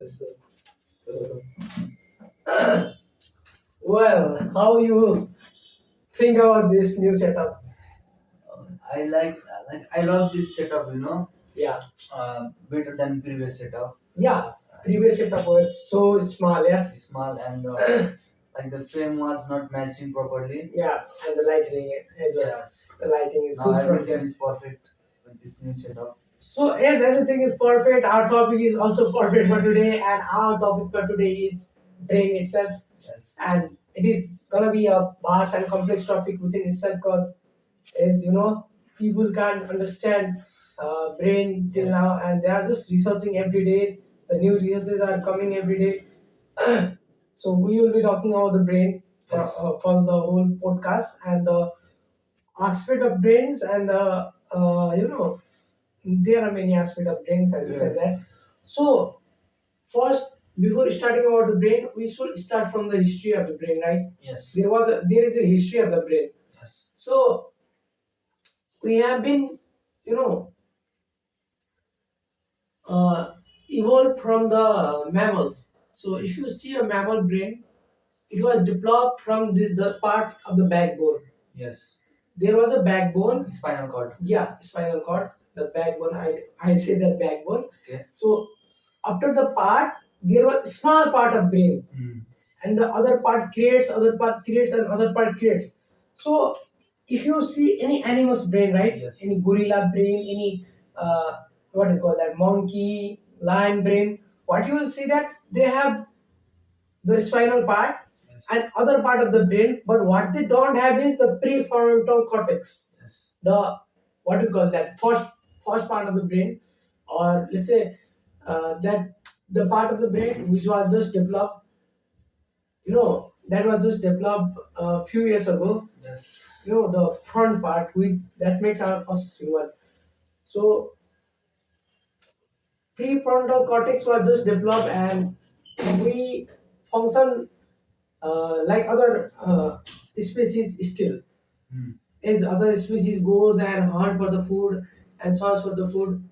So, so, well, how you think about this new setup? I love this setup, Yeah, better than previous setup. yeah. Previous setup was so small. Yes. Small and like the frame was not matching properly. Yeah, and the lighting as well. Yes. The lighting is Now good from everything there. is perfect with this new setup. So as everything is perfect, our topic is also perfect for Yes. today, and our topic for today is brain itself, Yes. and it is gonna be a vast and complex topic within itself because, as you know, people can't understand brain till Yes. now, and they are just researching every day. The new researches are coming every day. So we will be talking about the brain Yes. for the whole podcast and the aspect of brains and the there are many aspects of brains and this and Yes. that. So first, before starting about the brain, we should start from the history of the brain, right? Yes. There is a history of the brain. Yes. So we have been, you know, uh, evolved from the mammals. So if you see a mammal brain, it was developed from the part of the backbone. Yes. There was a backbone. Spinal cord. Yeah, spinal cord. The backbone. I say that backbone. Okay. So after the part, there was small part of brain, and the other part creates, other part creates, and other part creates. So if you see any animal's brain, right? Yes. Any gorilla brain, any what do you call that? Monkey, lion brain. What you will see that they have the spinal part. Yes. And other part of the brain, but what they don't have is the prefrontal cortex. Yes. The what do you call that? First part of the brain, or let's say that the part of the brain which was just developed, that was just developed a few years ago. Yes. The front part which that makes us human. So prefrontal cortex was just developed, and we function like other species still. As other species goes and hunt for the food and search for the food.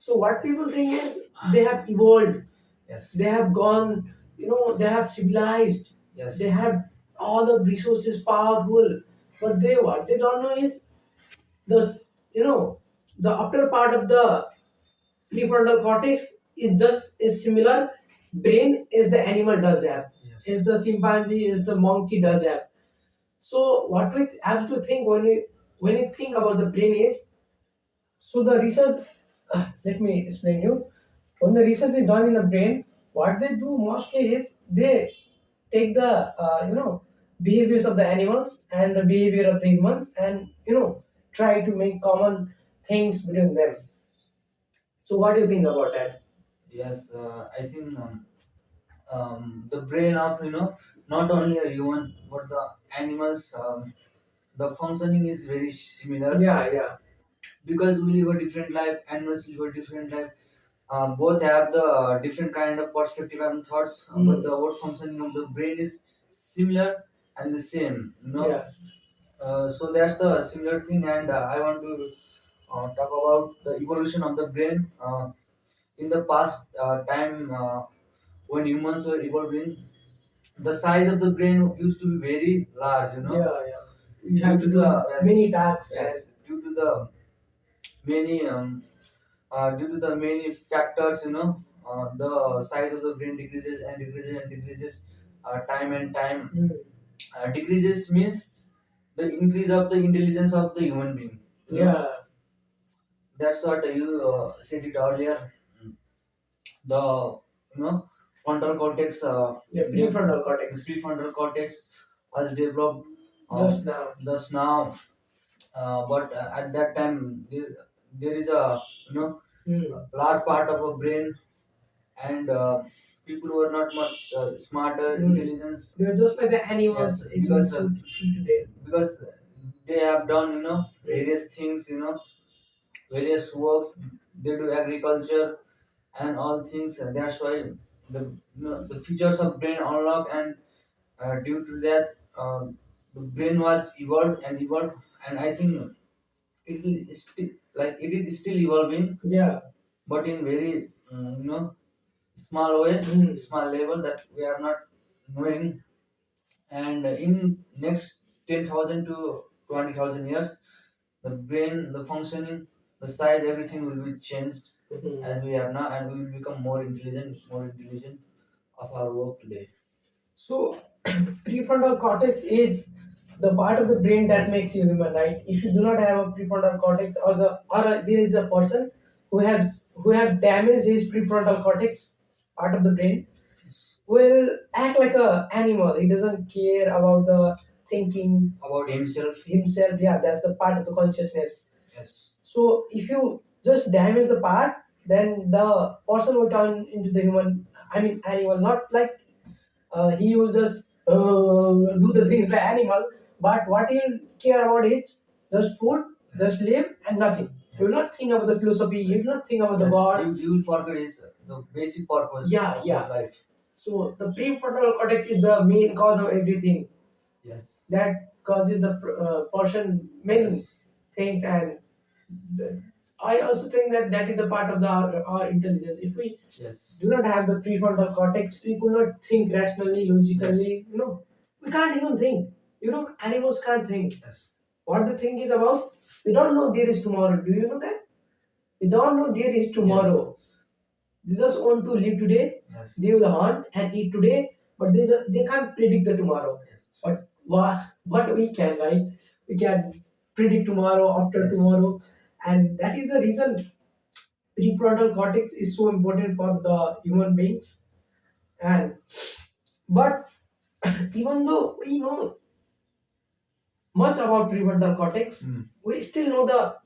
So what people think is they have evolved. Yes. They have gone. They have civilized. Yes. They have all the resources, powerful. But what they don't know is the the upper part of the prefrontal cortex is just is similar brain as the animal does have. Yes. Is the chimpanzee, is the monkey does have. So what we have to think when we think about the brain is, so the research. Let me explain you. When the research is done in the brain, what they do mostly is they take the behaviors of the animals and the behavior of the humans, and try to make common things between them. So what do you think about that? Yes. I think the brain of not only a human but the animals, the functioning is very similar. Yeah, yeah. Because we live a different life, animals live a different life. Both have the different kind of perspective and thoughts, but the whole functioning of the brain is similar and the same. Yeah. So that's the similar thing, and I want to talk about the evolution of the brain. In the past time, when humans were evolving, the size of the brain used to be very large. Yeah, yeah. You Due have to to do the yes, many tasks and yes, due to the many factors, the size of the brain decreases and decreases and decreases, time and time. Decreases means the increase of the intelligence of the human being. yeah, That's what you said it earlier. The frontal cortex, yeah, prefrontal cortex. prefrontal cortex was developed Just now. just now. But at that time there is a large part of a brain, and people were not much smarter, intelligence. They're just like the animals. Yes, It because is see today. because they have done various things, various works. They do agriculture and all things. That's why the features of brain unlock, and due to that, the brain was evolved and evolved, and I think it is still, like, it is still evolving, Yeah. but in very small way, small level that we are not knowing. And in next 10,000 to 20,000 years, the brain, the functioning, the size, everything will be changed as we are now, and we will become more intelligent of our work today. So, prefrontal cortex is the part of the brain that Yes. makes you human, right? If you do not have a prefrontal cortex, there is a person who have damaged his prefrontal cortex, part of the brain, Yes. will act like a animal. He doesn't care about the thinking About himself. himself. Yeah, that's the part of the consciousness. Yes. So if you just damage the part, then the person will turn into the human. I mean, animal. Not like he will just do the things like animal, but what he'll care about is just food, just live, and nothing. He will Yes. not think about the philosophy. He will not think about the Yes. God. You will forget his the basic purpose Yeah, of yeah. his life. So So the prefrontal cortex is the main cause of everything. yes. That causes the person many Yes. things, and the, I also think that that is the part of our intelligence. If we Yes. do not have the prefrontal cortex, we could not think rationally, logically. Yes. We can't even think. Animals can't think. Yes. What the thing is about, they don't know there is tomorrow. Do you know that? They don't know there is tomorrow. They just want to live today. Yes. They will hunt and eat today, but they can't predict the tomorrow. Yes. But what we can, right? We can predict tomorrow, after Yes. tomorrow, and that is the reason prefrontal cortex is so important for the human beings. And but even though we know much about prefrontal cortex, we still know the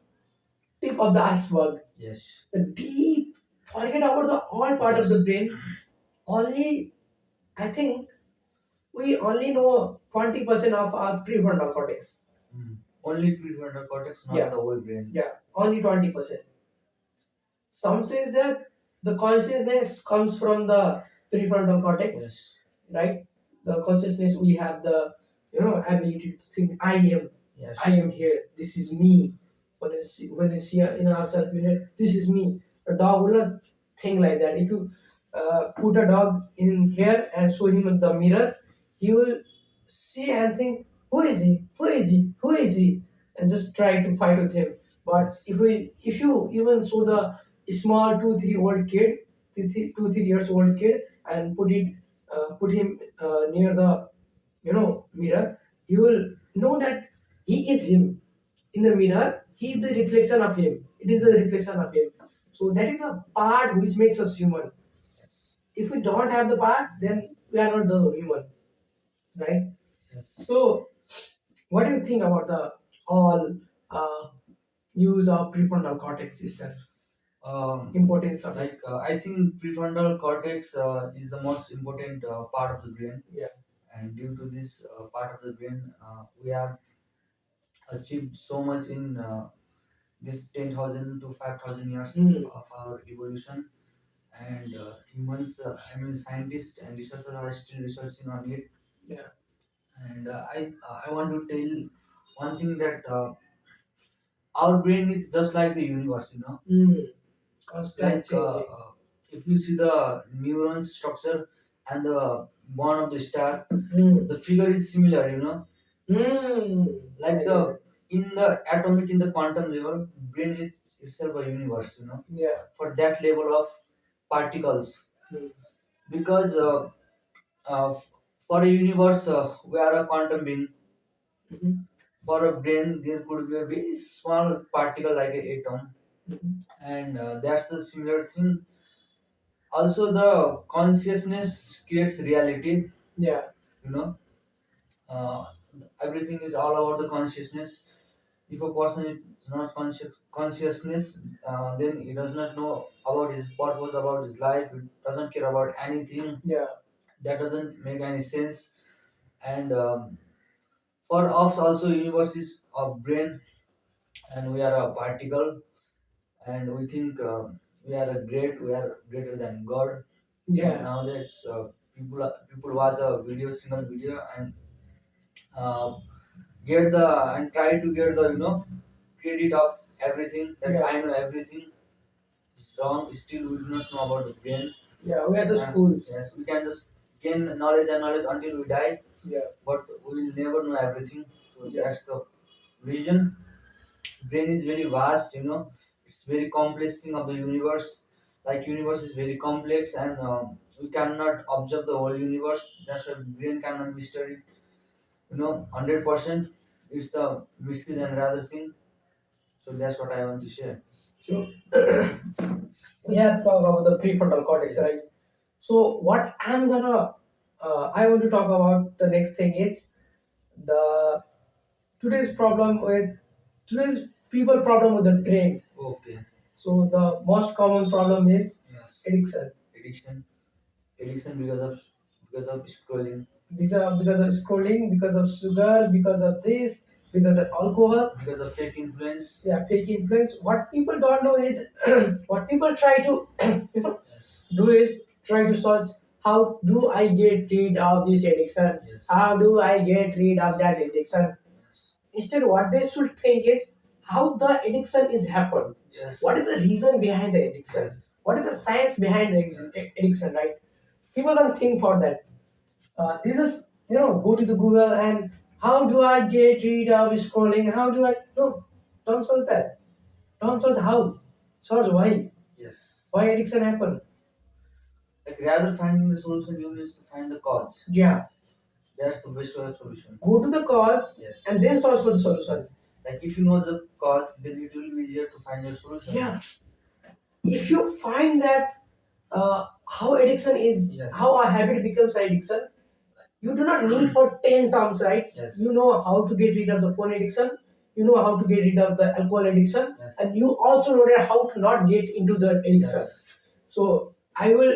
tip of the iceberg. Yes. The deep, forget about the all part of the Yes. brain. Only, I think we only know 20% of our prefrontal cortex. Only prefrontal cortex, not Yeah. the whole brain. Yeah, only 20%. Some says that the consciousness comes from the prefrontal cortex, Yes. right? The consciousness, we have the ability to think. Yes. I am here. This is me. When you see in our self mirror, this is me. A dog will not think like that. If you put a dog in here and show him in the mirror, he will see and think, who is he? Who is he? Who is he? And just try to fight with him. But Yes. if you even show the small 2 3 old kid, 2 3 years old kid, and put him near the mirror, you will know that he is him. In the mirror, he is the reflection of him. It is the reflection of him. So that is the part which makes us human. Yes. If we don't have the part, then we are not the human, right? Yes. So what do you think about the all use of prefrontal cortex itself? Importance of it? Like I think prefrontal cortex is the most important part of the brain, Yeah. and due to this part of the brain, we have achieved so much in this 10,000 to 5,000 years of our evolution. And humans, I mean, scientists and researchers are still researching on it. Yeah. And I want to tell one thing that our brain is just like the universe, Constant like changing. if you see the neuron structure and the bond of the star, the figure is similar, like the in the atomic, in the quantum level, brain is itself a universe, Yeah. for that level of particles. Because uh, for a universe, we are a quantum being. Mhm. For a brain, there could be a very small particle like an atom, Mhm. and that's the similar thing. Also, the consciousness creates reality. Yeah. You know, uh, everything is all about the consciousness. If a person is not consciousness, then he does not know about his purpose, about his life. He doesn't care about anything. Yeah. That doesn't make any sense. And for us, also, universe is a brain, and we are a particle, and we think we are we are greater than God. Yeah. And nowadays, people watch a single video, and uh, get the and try to get the credit of everything, that Yeah. I know everything is wrong. Still, we do not know about the brain. Yeah, we are just And fools. yes, we can just gain knowledge and knowledge until we die, Yeah, but we will never know everything. So yeah. that's the reason. Brain is very vast, it's very complex thing of the universe. Like universe is very complex, and we cannot observe the whole universe. That's why brain cannot be studied, 100%. It's the mystery than rather thing. So that's what I want to share. So we have talked about the prefrontal cortex, right? Yes. So what I want to talk about the next thing is the today's problem with today's people problem with the brain. Okay. So the most common problem is Yes. addiction. Addiction. Addiction because of scrolling. Because of scrolling, because of sugar, because of this, because of alcohol. Because of fake influence. Yeah, fake influence. What people don't know is what people try to Yes. do is try to search how do I get rid of this addiction? Yes. How do I get rid of that addiction? Yes. Instead, what they should think is how the addiction is happened. Yes. What is the reason behind the addiction? Yes. What is the science behind the addiction? Right? People don't think for that. They just go to the Google and how do I get rid of scrolling? How do I no? Don't search that. Don't search how. Search why. Yes. Why addiction happen? Like rather finding the solution, you need to find the cause. Yeah. That's the best way of solution. Go to the cause. Yes. And then search for the solution. Yes. Like if you know the cause, then it will be easier to find your solution. Yeah. If you find that how addiction is, Yes. how a habit becomes an addiction, you do not need for 10 terms, right? Yes. You know how to get rid of the phone addiction, you know how to get rid of the alcohol addiction, Yes. and you also know that how to not get into the addiction. Yes. So I will,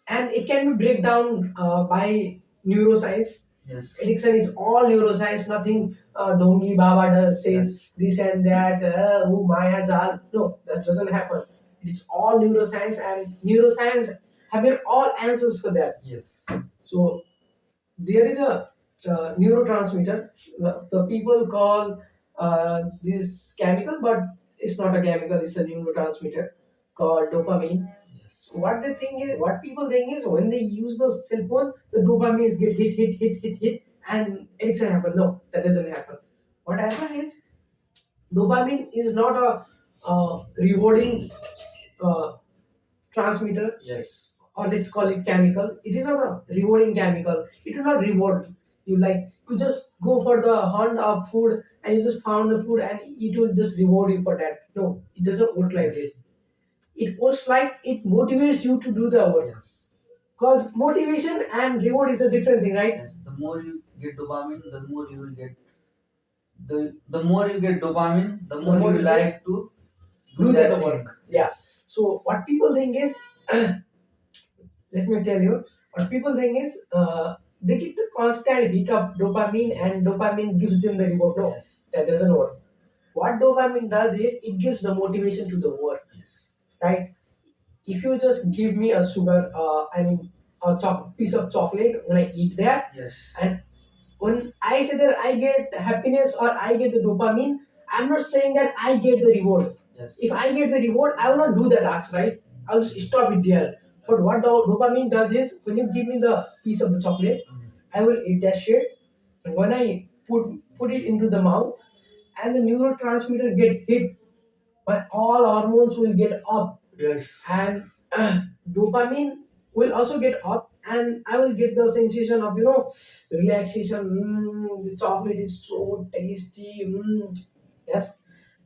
and it can be break down by neuroscience. Yes. Addiction is all neuroscience, nothing Dongi Baba does says Yes. this and that, oh Maya Jal. No, that doesn't happen. It's all neuroscience, and neuroscience having all answers for that. Yes. So there is a neurotransmitter. The people call this chemical, but it's not a chemical. It's a neurotransmitter called dopamine. Yes. What they think is, what people think is, when they use the cell phone, the dopamines get hit, and addiction happen. No, that doesn't happen. What happens is, dopamine is not a rewarding uh, transmitter, Yes. or let's call it chemical. It is not a rewarding chemical. It will not reward you. Like you just go for the hunt of food and you just found the food and it will just reward you for that. No, it doesn't work like Yes. this. It works like it motivates you to do the work. Yes. Because motivation and reward is a different thing, right? Yes. The more you get dopamine, the more you will get the more you get dopamine, the more more you you like to Do that the thing. work. Yeah. Yes. So what people think is, let me tell you, what people think is, they get the constant hit of dopamine and dopamine gives them the reward. No, Yes. that doesn't work. What dopamine does is it gives the motivation to the work, Yes. right? If you just give me a sugar, a piece of chocolate, when I eat that, Yes. and when I say that I get happiness or I get the dopamine, I'm not saying that I get the reward. Yes. If I get the reward, I will not do that acts, right? I'll just stop it there. But what dopamine does is, when you give me the piece of the chocolate, I will eat that shit. And when I put it into the mouth, and the neurotransmitter get hit, my all hormones will get up, Yes. and dopamine will also get up, and I will get the sensation of relaxation. This chocolate is so tasty. Yes.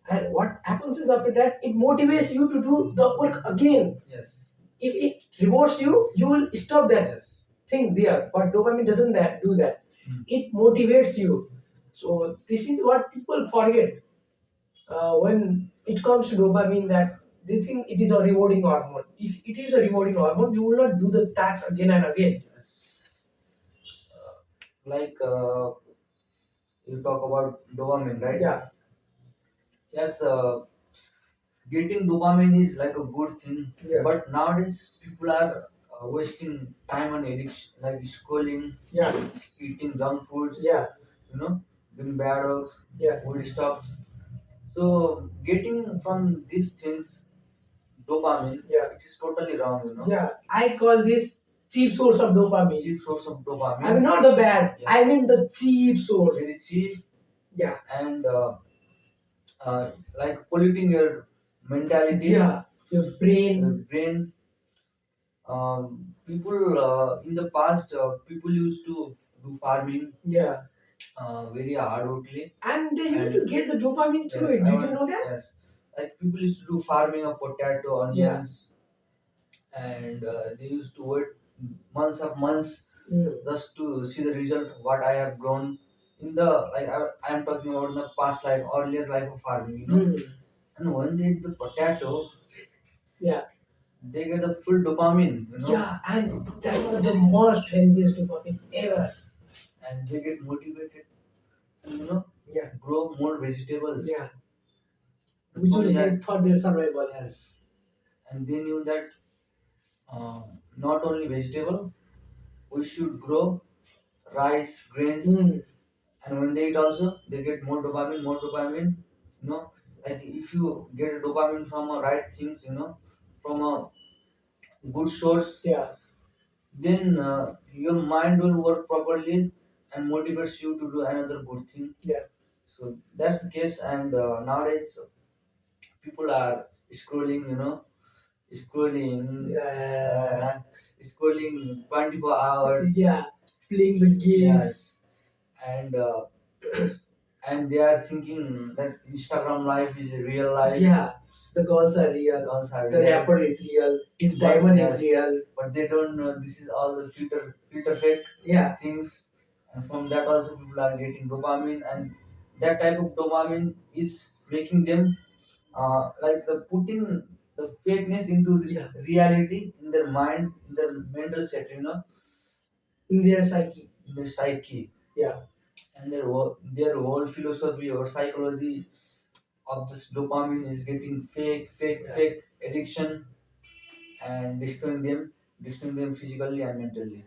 And what happens is, after that it motivates you to do the work again. Yes. If it rewards you, you will stop that Yes. thing there. But dopamine doesn't do that. It motivates you. So this is what people forget when it comes to dopamine, that they think it is a rewarding hormone. If it is a rewarding hormone, you will not do the task again and again. Yes. Like you talk about dopamine, right? Yeah, Yes. Getting dopamine is like a good thing, yeah, but nowadays people are wasting time on addiction, like scrolling, yeah, eating junk foods, yeah, doing bad works, yeah, weed stops. So getting from these things, dopamine, Yeah. it is totally wrong, you know. Yeah, I call this cheap source of dopamine. Cheap source of dopamine. I mean, not the bad. Yes. I mean the cheap source. Very cheap. Yeah. And like polluting your mentality. Yeah. Your brain. Your brain. People in the past, people used to do farming. Yeah. Very hardworkingly. And they used And to get the dopamine through yes, it. Did you know that? yes, like people used to do farming of potato, Yeah. onions, and they used to wait months just to see the result what I have grown in the, like I am talking about the past life, earlier life of farming, you know. And when they eat the potato, yeah, they get the full dopamine, you know. Yeah, and that was the most healthiest dopamine ever. And they get motivated to, you know, yeah, grow more vegetables. Yeah, which will help for their survival. Yes, and they knew that not only vegetable, we should grow rice, grains, and when they eat also, they get more dopamine. You know, like if you get a dopamine from a right things, you know, from a good source, yeah, then your mind will work properly and motivates you to do another good thing. Yeah. So that's the case, and nowadays people are scrolling, you know, scrolling, scrolling 24 hours. Yeah, playing the games. Yes, and and they are thinking that Instagram life is a real life. Yeah, the girls are real. Girls are the real. Rapper is real. His diamond is real. But they don't know this is all the filter fake. Yeah, things, and from that also people are getting dopamine, and that type of dopamine is making them like the putting the fakeness into reality in their mind, in their mental state, you know, in their psyche, in their psyche. Yeah, and their whole philosophy or psychology of this dopamine is getting fake addiction and destroying them physically and mentally.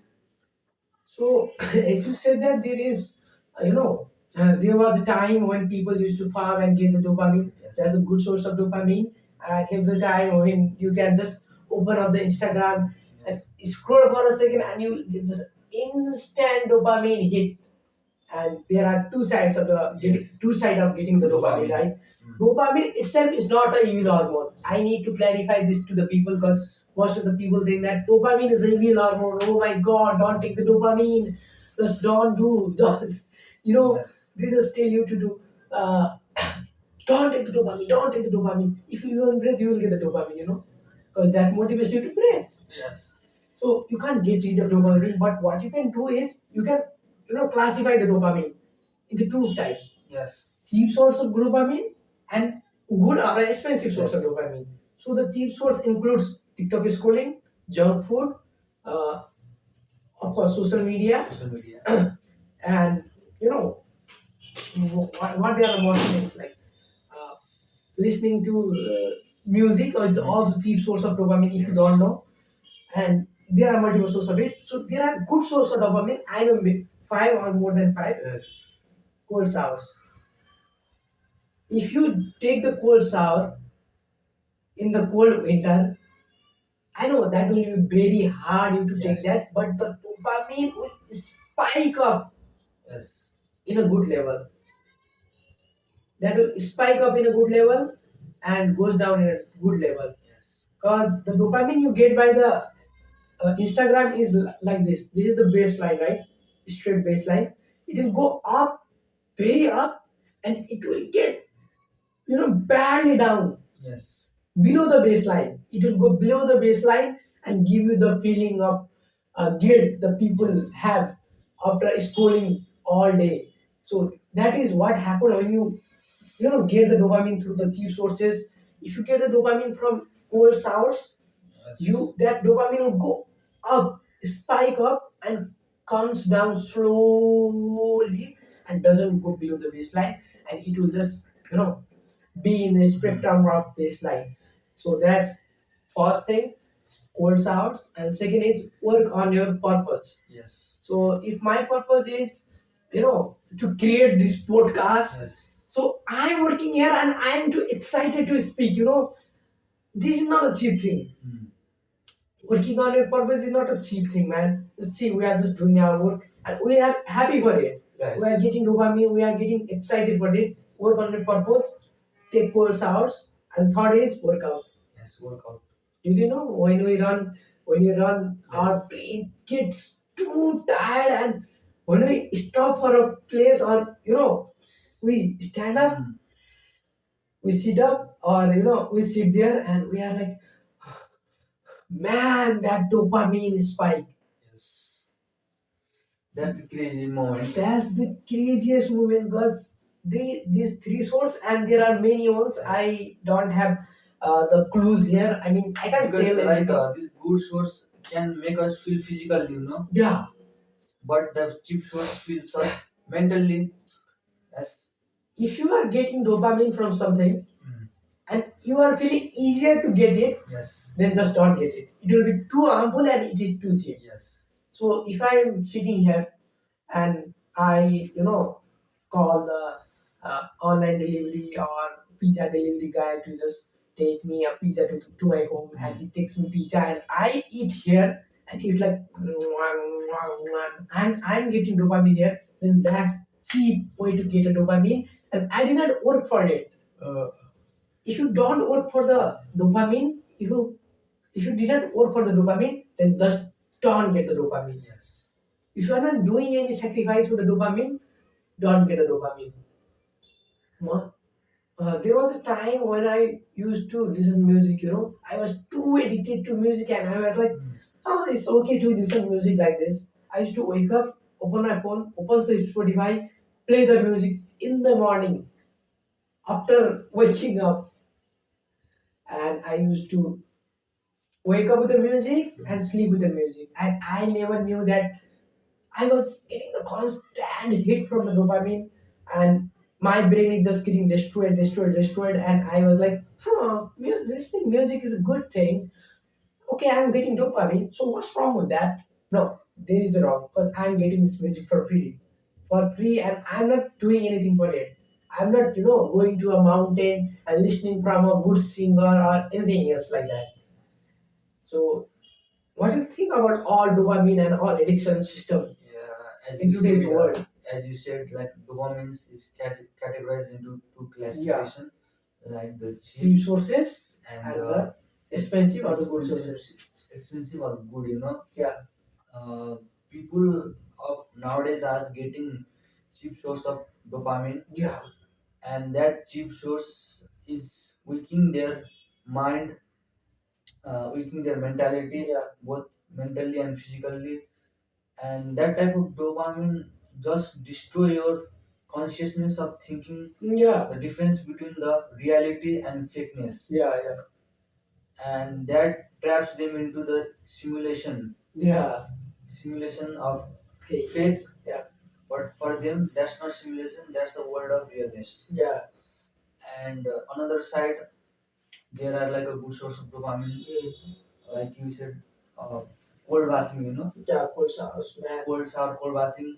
So, as you said that there is, there was a time when people used to farm and get the dopamine. Yes. That's a good source of dopamine. And here's the time when you can just open up the Instagram, yes, and scroll for a second and you get this instant dopamine hit. And there are two sides of the yes, two sides of getting the dopamine, right? Dopamine itself is not a evil hormone. I need to clarify this to the people because most of the people think that dopamine is a evil hormone. Oh my god, don't take the dopamine. Just don't do. Don't. Yes, they just tell you to do. Don't take the dopamine. Don't take the dopamine. If you even breathe, you will get the dopamine. Because that motivates you to breathe. Yes. So you can't get rid of dopamine, but what you can do is you can classify the dopamine into two types. Yes. Cheap source of dopamine and good or expensive source of dopamine. So the cheap source includes TikTok scrolling, junk food, uh, of course social media. Social media. And you know what they are the most things like uh, listening to music is also cheap source of dopamine if you don't know. And there are multiple sources of it. So there are good sources of dopamine. I know five or more than five. Yes. Cold showers. If you take the cold shower in the cold winter, I know that will be very hard you to take that, but the dopamine will spike up. Yes. In a good level. That will spike up in a good level and goes down in a good level. Yes. Because the dopamine you get by the Instagram is like this. This is the baseline, right? Straight baseline. It will go up, very up, and it will get badly down. Yes. Below the baseline, it will go below the baseline and give you the feeling of guilt the people have after scrolling all day. So that is what happened when you get the dopamine through the cheap sources. If you get the dopamine from cold sours, you that dopamine will go up, spike up, and comes down slowly and doesn't go below the baseline, and it will just be in the spectrum of baseline. So that's first thing, cold sours, and second is work on your purpose. Yes. So if my purpose is to create this podcast, yes, so I'm working here and I'm too excited to speak. this is not a cheap thing. Working on your purpose is not a cheap thing, man. See, we are just doing our work and we are happy for it. Yes. We are getting dopamine, we are getting excited for it. Work on your purpose, take cold showers, and third is workout. Yes, workout. Did you know when you run, yes, our brain gets too tired, and when we stop for a place or we stand up, we sit up, or we sit there and we are like, man, that dopamine spike. Yes. That's the crazy moment. That's the craziest moment because these three sources and there are many ones. Yes. I don't have the clues here. I mean, I can't because tell like anything. this good source can make us feel physical, Yeah, but the cheap source feels us mentally. Yes. if you are getting dopamine from something and you are feeling easier to get it, yes, then just don't get it. It will be too harmful and it is too cheap. Yes. So if I am sitting here and I, call the online delivery or pizza delivery guy to just take me a pizza to my home, and he takes me pizza and I eat here and eat like and I'm getting dopamine here, then that's cheap way to get a dopamine and I did not work for it. If you don't work for the dopamine, if you didn't work for the dopamine, then just don't get the dopamine. Yes. If you are not doing any sacrifice for the dopamine, don't get the dopamine. Ma- there was a time when I used to listen music. I was too addicted to music, and I was like, "Oh, it's okay to listen music like this." I used to wake up, open my phone, open the Spotify, play the music in the morning after waking up, and I used to wake up with the music and sleep with the music. And I never knew that I was getting the constant hit from the dopamine, and my brain is just getting destroyed, destroyed, destroyed. And I was like, listening music is a good thing. Okay, I'm getting dopamine. So what's wrong with that? No, there is wrong because I'm getting this music for free, and I'm not doing anything for it. I'm not, going to a mountain and listening from a good singer or anything else like that. So, what do you think about all dopamine and all addiction system Yeah, in today's world? as you said, like dopamine is categorized into two classification, like the cheap Resources and and the expensive or the good expensive, sources. expensive or good. Yeah, Uh, People of nowadays are getting cheap source of dopamine, yeah, and that cheap source is weakening their mind, weakening their mentality, yeah, both mentally and physically. And that type of dopamine just destroy your consciousness of thinking yeah, the difference between the reality and fakeness, yeah, yeah, and that traps them into the yeah. simulation of Fake faith. news. Yeah, But for them, that's not simulation, that's the world of realness. yeah. And another side, there are like a good source of dopamine, like you said, uh, cold bathing, Yeah, cold showers, man. Cold bathing,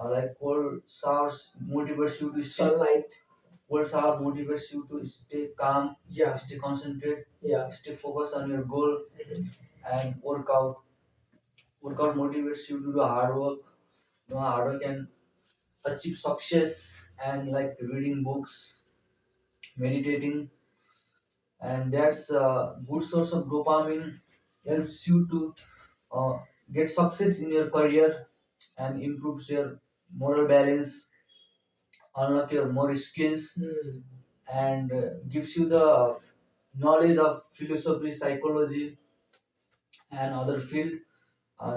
like cold showers motivates you to stay. Sunlight. Cold shower motivates you to stay calm, Yeah, stay concentrated, yeah. stay focused on your goal, and workout. Workout motivates you to do hard work. Hard work can achieve success, and like reading books, meditating, and that's a good source of dopamine. Helps you to uh, get success in your career and improves your moral balance, unlock your more skills, and gives you the knowledge of philosophy, psychology, and other field.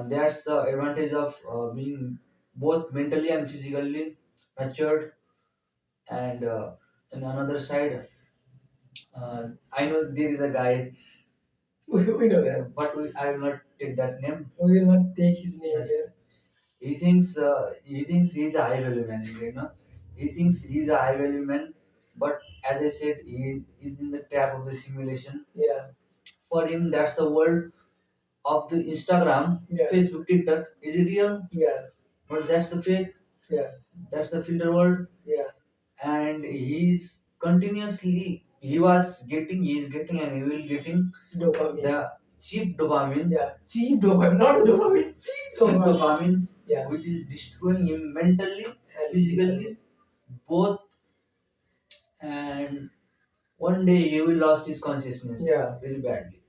That's the advantage of being both mentally and physically matured. And in another side, I know there is a guy, We know that. but I will not take that name. We will not take his name Yes. here. He thinks he's a high value man. He thinks he's a high value man, but as I said, he is in the trap of the simulation. Yeah, For him, that's the world of the Instagram, yeah, Facebook, TikTok. Is it real? yeah, But that's the fake. yeah, That's the filter world, yeah, and he's continuously he is getting and he will getting Dopamine. the cheap dopamine. Yeah, cheap dopamine, not dopamine, cheap Cheap dopamine. dopamine, Yeah, which is destroying him mentally, and physically, both. And one day he will lost his consciousness, yeah, very badly,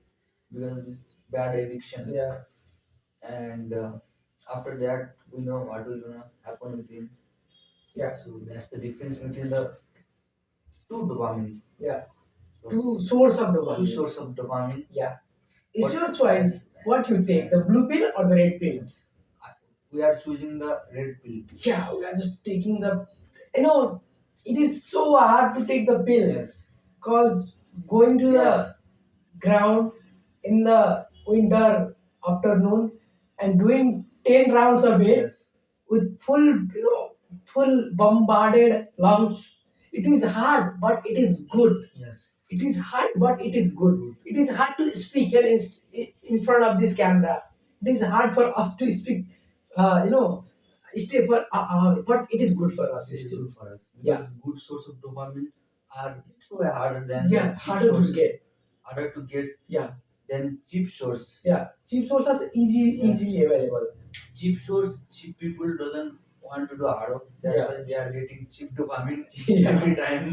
because of this bad addiction. yeah, And after that, we know what will gonna happen with him. yeah, So that's the difference between the two dopamine. yeah. So Two source of two dopamine. source of dopamine. Yeah. It's What your choice. What you take, the blue pill or the red pill? we are choosing the red pill. Yeah, we are just taking the. You know, it is so hard to take the pill. Yes. Cause going to Yes. the ground in the winter afternoon and doing 10 rounds of it Yes. with full, full bombarded lungs. It is hard, but it is good. Yes. It is hard, but it is good. It is hard to speak here in front of this camera. It is hard for us to speak, stay for an hour, but it is good for us. This is Still. good for us Yeah. because good source of dopamine are little way harder than Yeah, cheap harder to source. get. Harder to get Yeah, than cheap source. yeah. Cheap sources are Yes. easily available. Cheap source, cheap people doesn't want to do hard work. That's Yeah. why they are getting cheap dopamine Yeah. every time.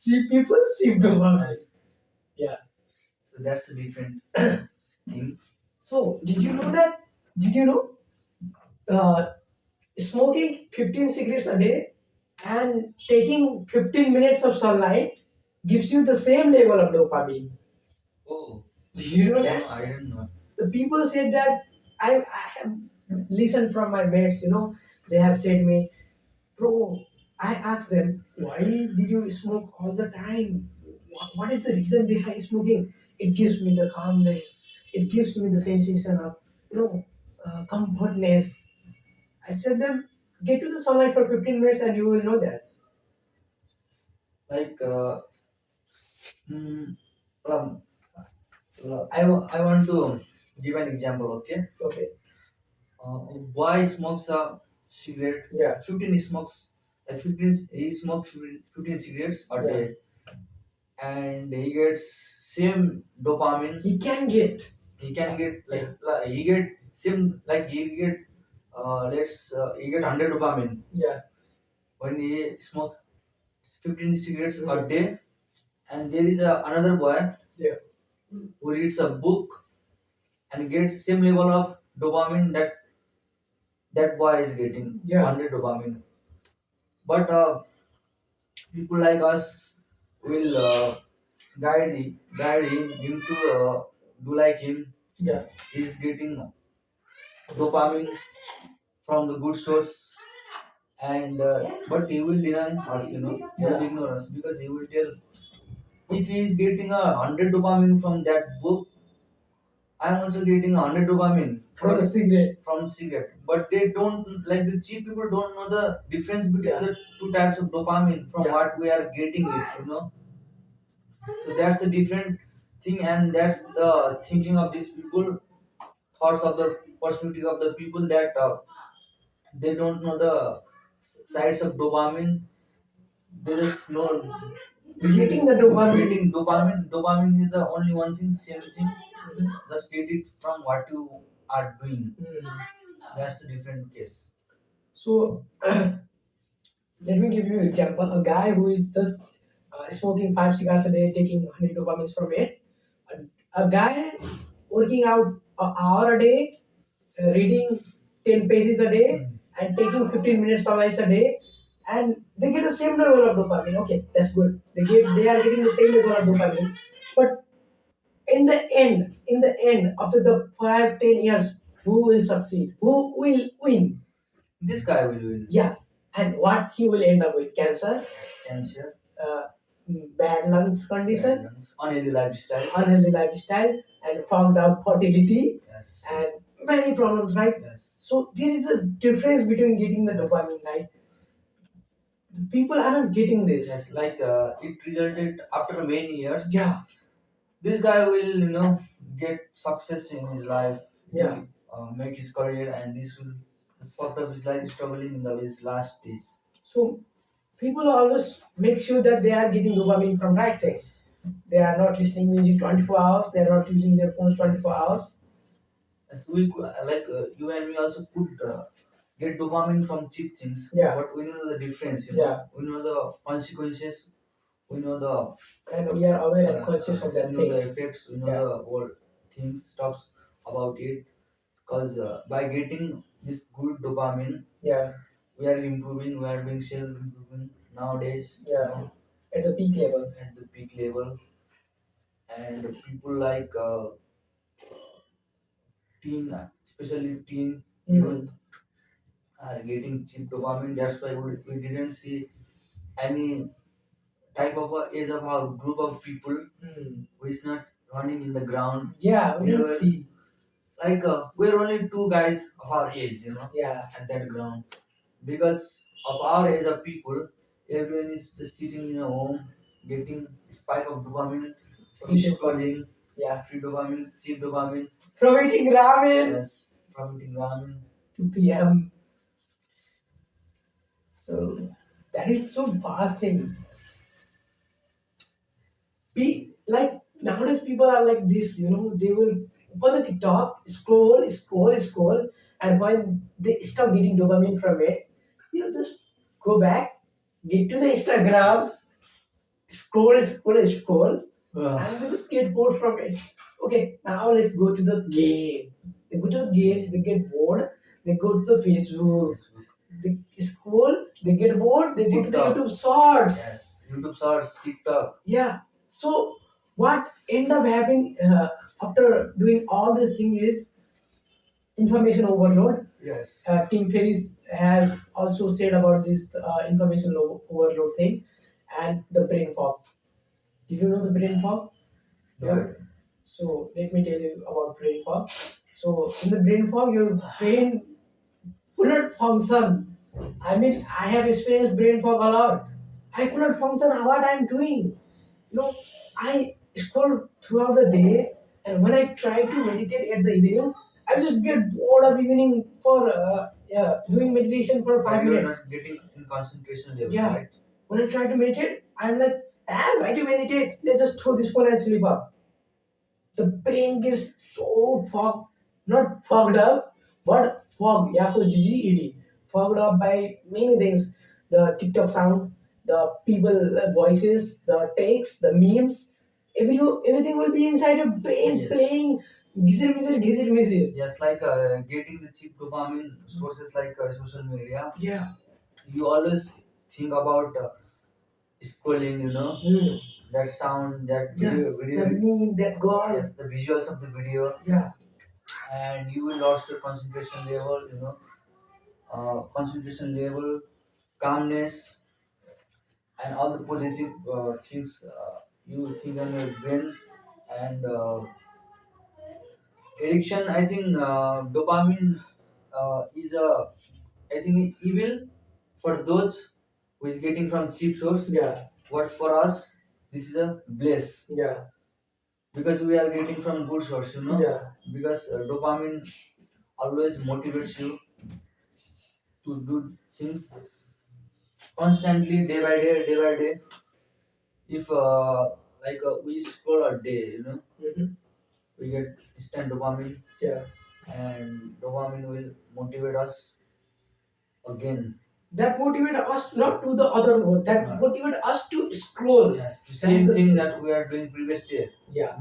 Cheap people, cheap dopamine. Yes. Yeah. So that's the different thing. So, did you know that? Did you know? Smoking 15 cigarettes a day and taking 15 minutes of sunlight gives you the same level of dopamine. Oh, Did you know no, that? I didn't know. The people said that I have listened from my mates, they have said me, bro, I asked them, why did you smoke all the time? What is the reason behind smoking? It gives me the calmness. It gives me the sensation of, comfortness. I said them, get to the sunlight for 15 minutes and you will know that. Like, mm, um, I want to give an example, okay? Okay. Boy smokes a cigarette. Yeah. 15 he smokes, like 15, he smokes 15 cigarettes a Yeah. day, and he gets same dopamine. He can get. He can get like he get same like he get he get 100 dopamine Yeah. when he smoke 15 cigarettes a day, and there is another boy Yeah. who reads a book and gets same level of dopamine that boy is getting. Yeah. 100 dopamine. But people like us will guide him to do like him. Yeah. He's getting dopamine from the good source, and but he will deny us, he will Yeah. ignore us because he will tell if he is getting 100 dopamine from that book, I am also getting 100 dopamine From the cigarette. from cigarette. But they don't, like the cheap people don't know the difference between Yeah. the two types of dopamine from Yeah. what we are getting it. So that's the different thing, and that's the thinking of these people, thoughts of the perspective of the people that they don't know the sides of dopamine. They just know Getting the dopamine. getting dopamine. Dopamine is the only one thing, same thing. Just get it from what you are doing. That's the different case. So, let me give you an example. A guy who is just smoking 5 cigars a day, taking 100 dopamines from it. A guy working out an hour a day, reading 10 pages a day, and taking 15 minutes sunlight a day, and they get the same level of dopamine. Okay, that's good. They are getting the same level of dopamine. But in the end, after the 5-10 years, who will succeed? Who will win? This guy will win. Yeah, and what he will end up with? Cancer, Cancer, uh, bad lungs condition, unhealthy lifestyle. unhealthy lifestyle, and found out fertility, Yes. and many problems, right? Yes. So there is a difference between getting the dopamine, right? People are not getting this. Yes, like it resulted after many years. Yeah, This guy will, get success in his life. Yeah. Will, make his career, and this will this part of his life struggling in his last days. so People always make sure that they are getting dopamine from right things. Yes. They are not listening music 24 hours. They are not using their phones 24 Yes. hours. As we could, you and me also could get dopamine from cheap things, Yeah, but we know the difference. yeah, We know the consequences. We know the and we are aware and conscious of yes, we that know the thing. effects. We know Yeah, the whole things stuffs about it. Because by getting this good dopamine, yeah, we are improving. We are being self improving nowadays. yeah. At the peak level. At the peak level, and people like teen, especially teen Mm. youth, are getting cheap dopamine. That's why we didn't see any type of a age of our group of people Mm. who is not running in the ground. Yeah, we They didn't were see. like we're only two guys of our age, Yeah, at that ground. Because of our age of people, everyone is just sitting in a home, getting spike of dopamine from free dopamine. scrolling, Yeah, free dopamine, cheap dopamine. from eating ramen. Yes, from eating ramen. 2 p.m. So that is so vast thing. Like nowadays people are like this, they will open the TikTok, scroll, and when they stop getting dopamine from it, they'll just go back, get to the Instagram, Yes. scroll, Ah, and they just get bored from it. Okay, now let's go to the game. They go to the game, they get bored, they go to the Facebook, Facebook. they scroll, they get bored, they go to the TikTok. YouTube Shorts. Yes. YouTube Shorts, TikTok. Yeah. So what end up happening after doing all this thing is information overload. Yes. Tim Ferriss has also said about this information overload thing and the brain fog. Did you know the brain fog? No. Yeah. So let me tell you about brain fog. So in the brain fog, your brain could not function. I mean, I have experienced brain fog a lot. I could not function what I'm doing. I scroll throughout the day, and when I try to meditate at the evening, I just get bored of evening for doing meditation for Yeah, five you're minutes. not getting in concentration level, Yeah. right? When I try to meditate, I'm like, why do you meditate? Let's just throw this phone and sleep up. The brain gets so fogged, not fogged up, but fogged, yeah, for GGED, fogged up by many things. The TikTok sound, the people voices, the takes, the memes, everything will be inside your brain. Yes. Playing gizir mizir. Yes, like getting the cheap dopamine sources like social media. Yeah. You always think about scrolling, Hmm. that sound, that Yeah, video, the meme, that god. yes, the visuals of the video, Yeah. and you will lost your concentration level, calmness, and all the positive things you think on your brain, and addiction. I think dopamine is a, I think, evil for those who is getting from cheap source. Yeah. What for us, this is a bliss, Yeah. because we are getting from good source. Yeah. Because dopamine always motivates you to do things constantly, day by day. If we scroll a day, Mm-hmm. we get instant dopamine, Yeah. and dopamine will motivate us again. That motivate us not to the other one. That No. motivate us to scroll. Yes, the That's same the thing thing. that we are doing previous day. Yeah.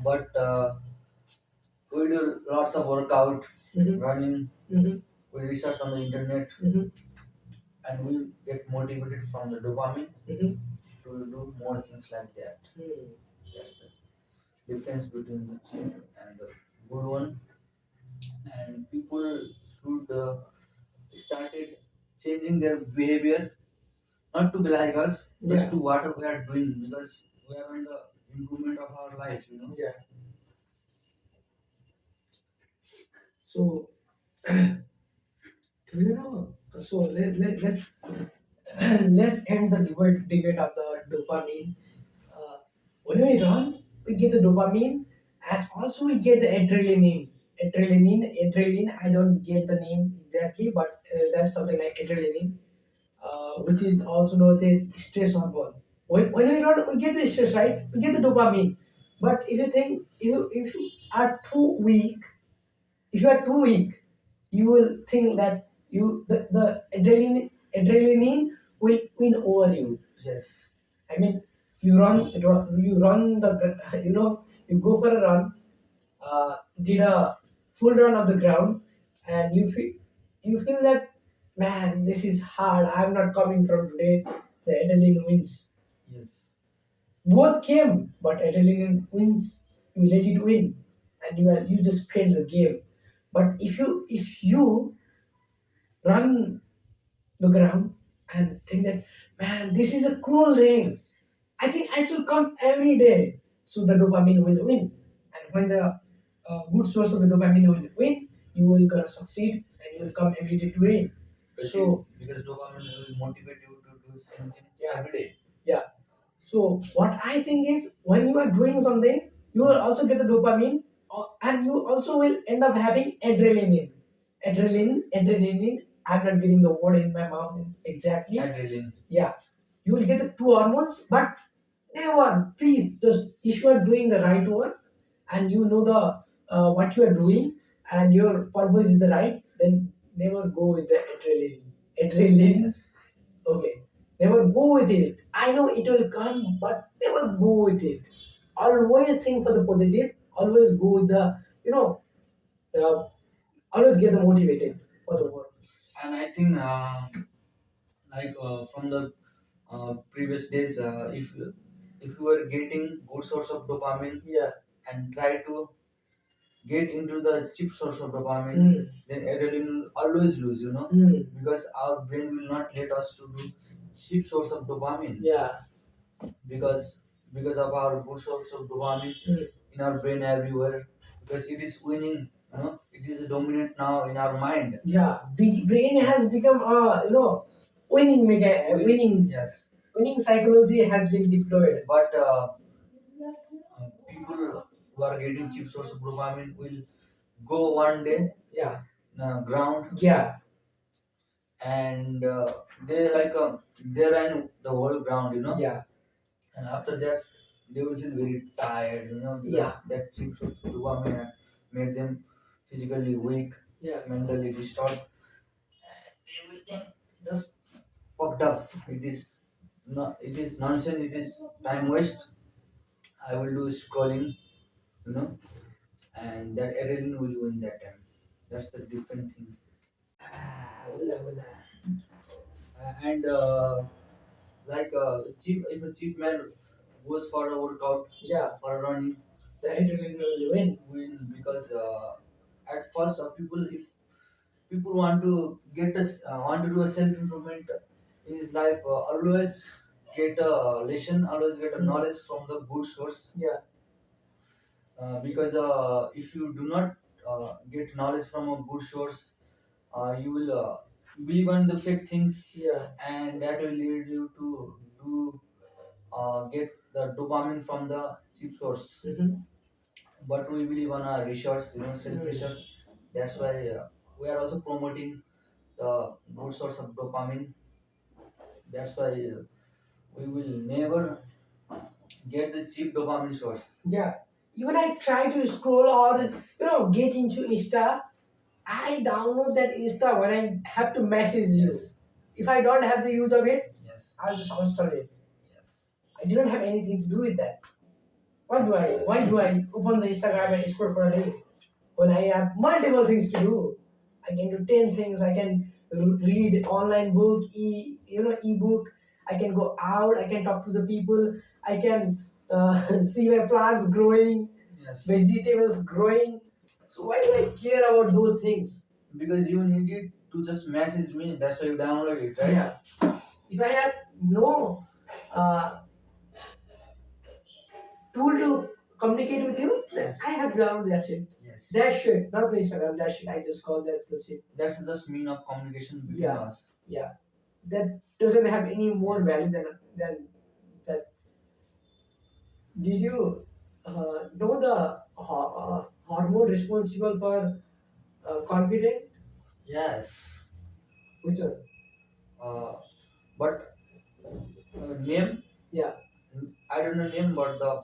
But we do lots of workout, Mm-hmm. running. Mm-hmm. We research on the internet, Mm-hmm. and we get motivated from the dopamine Mm-hmm. to do more things like that. Mm. That's the difference between the cheap and the good one. And people should started changing their behavior, not to be like us, just Yeah. to what we are doing, because we are on the improvement of our life. Yeah. So do you know? So let's end the debate of the dopamine. Uh, when we run, we get the dopamine, and also we get the adrenaline. Adrenaline. I don't get the name exactly, but that's something like adrenaline. which is also known as stress hormone. When we don't, we get the stress, right? We get the dopamine. But if you think, if you are too weak, if you are too weak, you will think that the adrenaline will win over you. Yes. I mean, you run you go for a run, did a full run of the ground, and you feel that, man, this is hard. I'm not coming from today. The adrenaline wins. Yes. Both came, but adrenaline wins. You let it win, and you just fail the game. But if you run the ground and think that, man, this is a cool thing. I think I should come every day. So the dopamine will win. And when the good source of the dopamine will win, you will gonna succeed and you will come every day to win. So Because dopamine will motivate you to do same thing yeah, every day. yeah. So what I think is, when you are doing something, you will also get the dopamine, and you also will end up having adrenaline. Adrenaline. I'm not getting the word in my mouth exactly. Adrenaline. Yeah, you will get the two hormones, but never, please, just if you are doing the right work and you know the what you are doing and your purpose is the right, then never go with the adrenaline. Adrenaline. Yes. Okay. Never go with it. I know it will come, but never go with it. Always think for the positive. Always go with the, uh, always get the motivated for the work. And I think from the previous days, if you were getting good source of dopamine, Yeah. and try to get into the cheap source of dopamine, then adrenaline will always lose, because our brain will not let us to do cheap source of dopamine. Yeah. because because of our good source of dopamine in our brain everywhere, because it is winning, it is dominant now in our mind. Yeah. Big brain has become Yes. winning psychology has been deployed. But people who are getting cheap source of dopamine will go one day Yeah. ground, Yeah. and they ran the whole ground, Yeah. and after that they will feel very tired, because Yeah. that cheap source of dopamine had made them physically weak, Yeah. mentally disturbed, they will think just fucked up. It is nonsense, it is time waste. I will do scrolling, you know and that adrenaline will win that time. That's the different thing. Hola, hola. And cheap if a cheap man goes for a workout, Yeah. or running, The adrenaline will win, because at first, people, if people want to want to do a self improvement in his life, always get a lesson, always get a knowledge from the good source. Yeah. Because if you do not get knowledge from a good source, you will believe on the fake things, Yeah. and that will lead you to do get the dopamine from the cheap source. But we believe on our research, self research. That's why we are also promoting the good source of dopamine. That's why we will never get the cheap dopamine source. Yeah. Even I try to scroll or get into Insta. I download that Insta when I have to message you. Yes. If I don't have the use of it, Yes. I'll just uninstall it. Yes. I didn't have anything to do with that. What do I? Why do I open the Instagram and scroll for a day when I have multiple things to do? I can do 10 things. I can read online book, ebook. I can go out. I can talk to the people. I can see my plants growing, Yes. vegetables growing. So why do I care about those things? Because you need it to just message me. That's why you download it, right? Yeah. If I had no uh, tool to communicate with you, then Yes. I have downloaded that shit. Yes. That shit, not the Instagram, that shit. I just call that the shit. That's just mean of communication between Yeah. us. Yeah. That doesn't have any more Yes. value than that. Did you know the hormone responsible for confidence? Yes. Which one? Uh, But name, Yeah. I don't know name, but the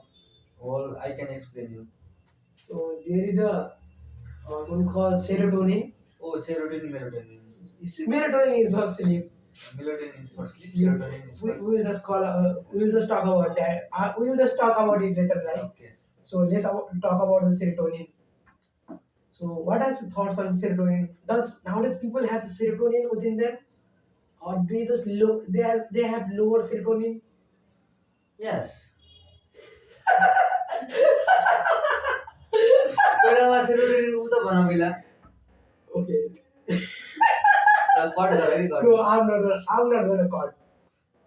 whole I can explain you. So there is a hormone called serotonin. Oh, serotonin, melatonin. Serotonin is for sleep. Melatonin is for sleep. Sleep. Serotonin is for. We will just call. We will just talk about that. We will just talk about it later, right? Okay. So let's talk about the serotonin. So what are your thoughts on serotonin? Does nowadays people have the serotonin within them, or they just they have lower serotonin? Yes. पहिला serotonin उ त भन पहिला Okay. Cut गर है cut No, I'm not gonna call.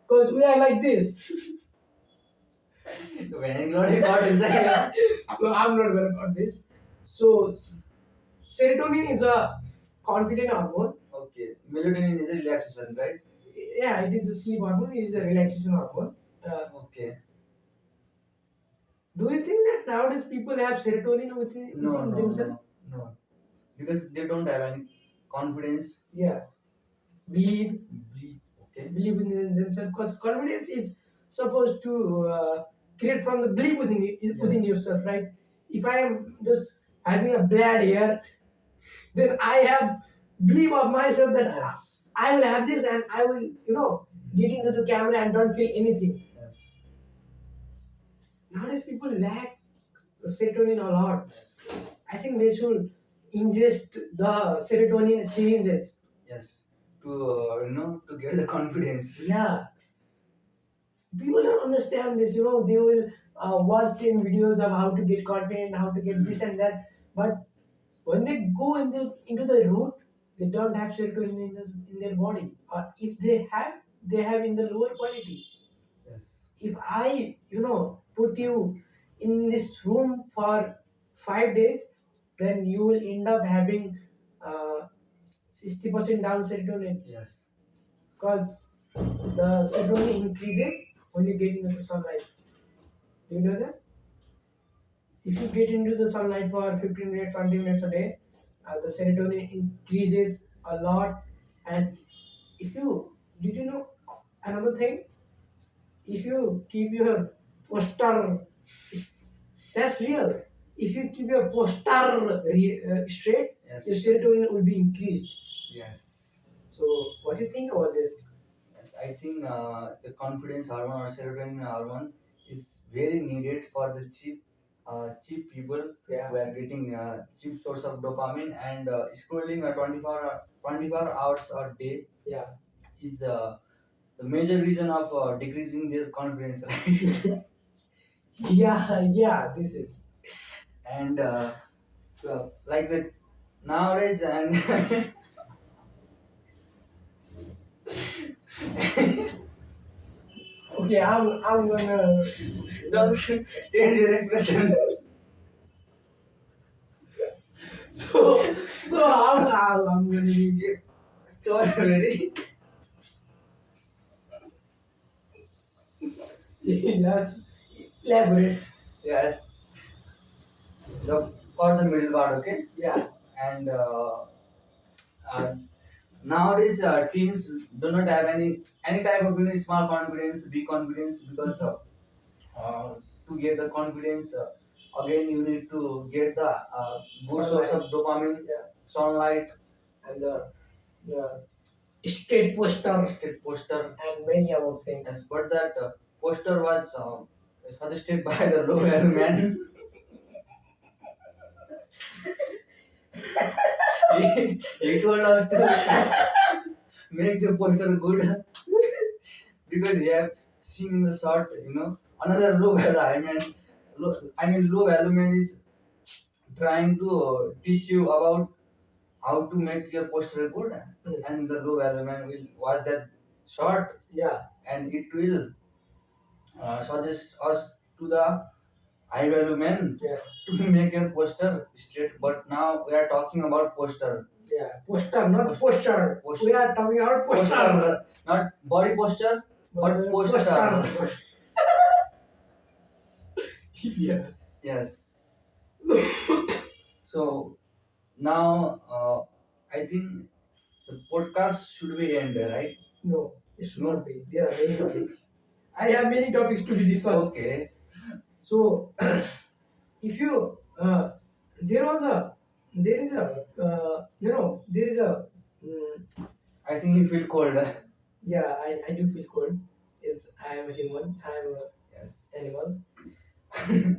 Because we are like this. भ्याङलोडै cut हुन्छ कि So I'm not gonna cut this. So serotonin is a confident hormone. Okay, melatonin is a relaxation, right? Yeah, it is a sleep hormone. It is a relaxation hormone. Okay. Do you think that nowadays people have serotonin No, within no, themselves? no, no. Because they don't have any confidence. Yeah, believe Okay. believe in themselves. Because confidence is supposed to create from the belief within Yes. yourself, right? If I am just having a bad year, then I have belief of myself that Yes. I will have this and I will, get into the camera and don't feel anything. Yes. Nowadays, people lack serotonin a lot. Yes. I think they should ingest the serotonin syringes. Yes. To to get the confidence. Yeah, people don't understand this. They will watch 10 videos of how to get confident, how to get this and that. But when they go into the root, they don't have serotonin in their body. Or if they have in the lower quality. Yes. If I, put you in this room for 5 days, then you will end up having 60% down serotonin Yes. because the serotonin increases when you get into the sunlight. Do you know that? If you get into the sunlight for 15 minutes, 20 minutes a day, the serotonin increases a lot. And if you did you know another thing? If you keep your posture, that's real. If you keep your posture straight, Yes. your serotonin will be increased. Yes. So, what do you think about this? Yes, I think the confidence hormone or serotonin hormone is very needed for the cheap people Yeah. who are getting cheap source of dopamine and scrolling 24 hours a day Yeah. is the major reason of decreasing their confidence, right? Yeah, this is. And like that nowadays and Okay, I'm gonna. just change your expression. So I'm gonna be. Strawberry. Yes, elaborate. Yes. The for the middle part, okay? Yeah. And uh, nowadays teens do not have any type of small confidence, big confidence because to get the confidence again you need to get the good source of Sunlight. dopamine, Yeah. sunlight, And the straight poster state poster. and many other things. Yes, but that poster was suggested by the low value man. He told us to make the poster good because he have seen in the short, another low value. Low value man is trying to teach you about how to make your poster good, and the low value man will watch that short Yeah. and it will suggest us to the high value man Yeah. to make your poster straight. But now we are talking about poster. Yeah. Poster, not poster. Poster. We are talking about poster. Poster, not body posture, but poster. Yeah. Yes. So now I think the podcast should be end, right? No. It should No. not be. There are many topics. I have many topics to be discussed. Okay. So, if you there was a there is a there is a I think you feel cold. yeah, I do feel cold. Is I am a human. I am a Yes. animal.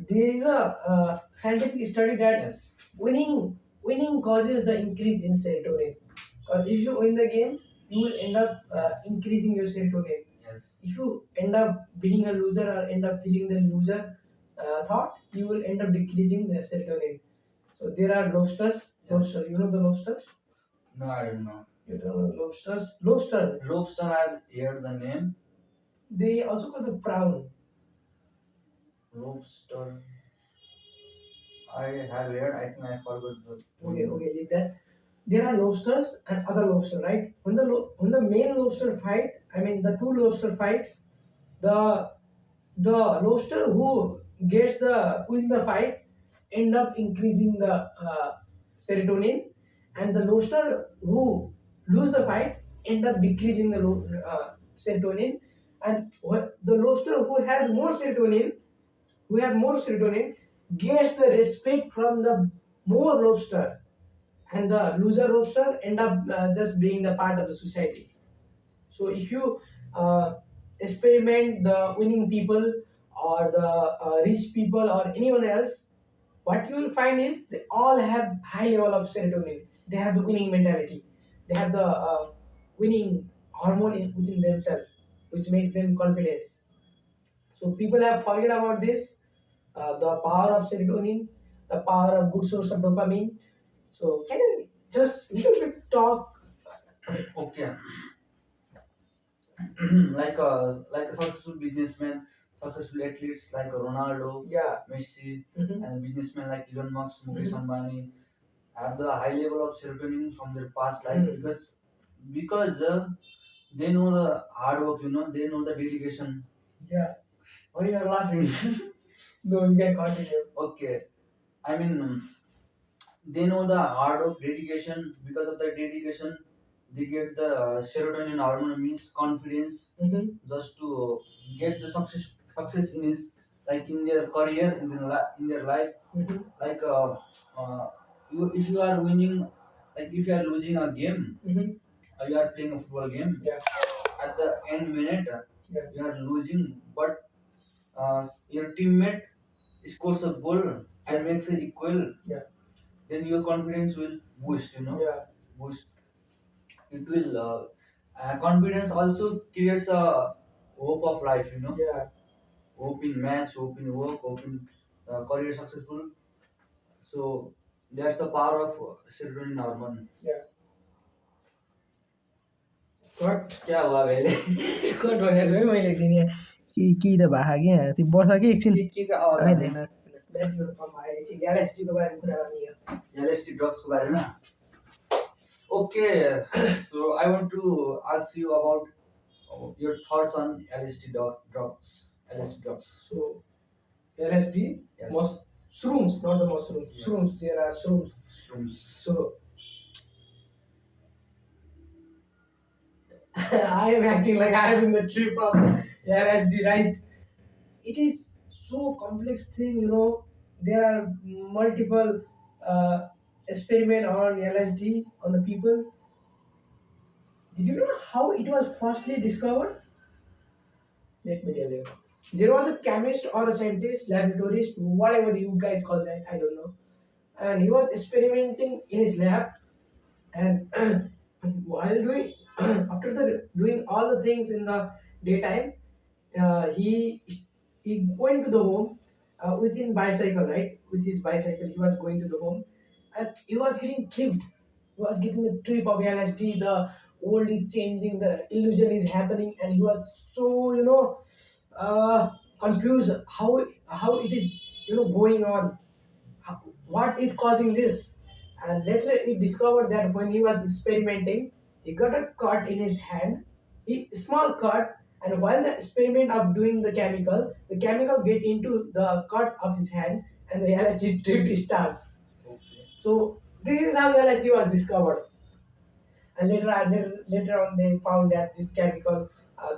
There is a scientific study that Yes. winning causes the increase in serotonin. If you win the game, you will end up Yes. increasing your serotonin. Yes. If you end up being a loser or end up feeling the loser thought, you will end up decreasing the serotonin. So there are lobsters. Yes. Lobster, you know the lobsters? No, I don't know. You don't know lobsters? Lobster. Lobster, I've heard the name. They also call the prawn. Lobster. I have heard. I think I forgot the Okay, name. okay, leave that. There are lobsters and other lobster, right? When the main lobster fight, I mean the two lobster fights, the the lobster who gets the win the fight end up increasing the serotonin, and the lobster who lose the fight end up decreasing the serotonin, and the lobster who have more serotonin gets the respect from the more lobster, and the loser lobster end up just being the part of the society. So if you experiment the winning people or the rich people or anyone else, what you will find is they all have high level of serotonin. They have the winning mentality. They have the winning hormone within themselves, which makes them confidence. So people have forget about this, the power of serotonin, the power of good source of dopamine. So can you just little bit talk? Okay. Like a successful businessman, successful athletes like Ronaldo, Yeah. Messi, Mhm. and businessmen like Elon Musk, Mukesh Mhm. Ambani have the high level of serotonin from their past life Mhm. because they know the hard work. They know the dedication. Yeah. Why you are laughing? No, you can continue. Okay, I mean they know the hard work, dedication. Because of the dedication, they get the serotonin hormone means confidence Mm-hmm. just to get the success in his like in their career in their life. Mm-hmm. Like if you are winning, like if you are losing a game, Mm-hmm. you are playing a football game. Yeah. At the end minute, Yeah. you are losing, but your teammate scores a goal and Yeah. makes it equal. Yeah. Then your confidence will boost. Yeah. Boost. It will. Confidence also creates a hope of life. Yeah. Hope in match, hope in work, hope in career successful. So that's the power of serotonin hormone. Yeah. What? क्या हुआ पहले cut भनेर चाहिँ मैले एकछिन यहाँ के त भएको कि यहाँ त्यो वर्ष कि एकछिन के का आवाज आइदिएन ब्याट्रीहरू कम भयो एकछिन ग्यालेक्सीको बारेमा कुरा गर्ने यो LSD drugs को बारे में okay so I want to ask you about your thoughts on LSD drugs. So LSD, Yes. shrooms, not the mushrooms. Yes. Shrooms, there are shrooms. Shrooms. So I am acting like I am in the trip of LSD, right? It is so complex thing. There are multiple experiment on LSD on the people. Did you know how it was firstly discovered? Let me tell you. There was a chemist or a scientist, laboratorist, whatever you guys call that, I don't know. And he was experimenting in his lab, and while doing after the doing all the things in the daytime, he went to the home within bicycle, right? With his bicycle, he was going to the home, and he was getting tripped. He was getting the trip of LSD. The world is changing. The illusion is happening, and he was so confused how it is going on. What is causing this? And later he discovered that when he was experimenting, he got a cut in his hand, small cut, and while the experiment of doing the chemical get into the cut of his hand, and the LSD trip start. Okay. So this is how LSD was discovered. And later on they found that this chemical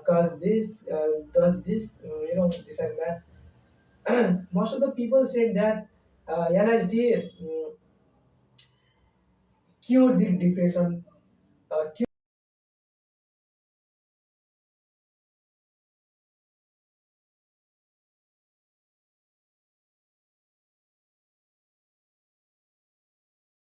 cause this, does this, this and that. Most of the people said that LSD cure the depression,